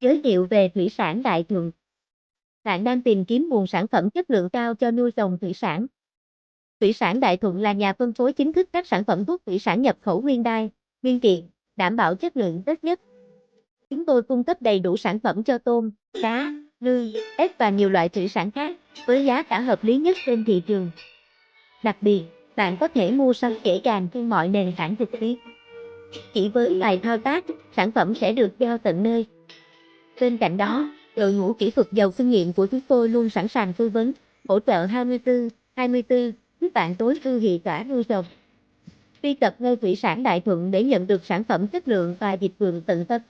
Giới thiệu về thủy sản Đại Thuận. Bạn đang tìm kiếm nguồn sản phẩm chất lượng cao cho nuôi trồng thủy sản. Thủy sản Đại Thuận là nhà phân phối chính thức các sản phẩm thuốc thủy sản nhập khẩu nguyên đai, nguyên kiện, đảm bảo chất lượng tốt nhất. Chúng tôi cung cấp đầy đủ sản phẩm cho tôm, cá, ngư, ếch và nhiều loại thủy sản khác, với giá cả hợp lý nhất trên thị trường. Đặc biệt, bạn có thể mua sắm dễ dàng trên mọi nền tảng trực tuyến. Chỉ với vài thao tác, sản phẩm sẽ được giao tận nơi. Bên cạnh đó, đội ngũ kỹ thuật giàu kinh nghiệm của chúng tôi luôn sẵn sàng tư vấn, hỗ trợ 24/24, giúp bạn tối ưu hiệu quả nuôi trồng. Truy cập ngay Thủy sản Đại Thuận để nhận được sản phẩm chất lượng và dịch vụ tận tâm.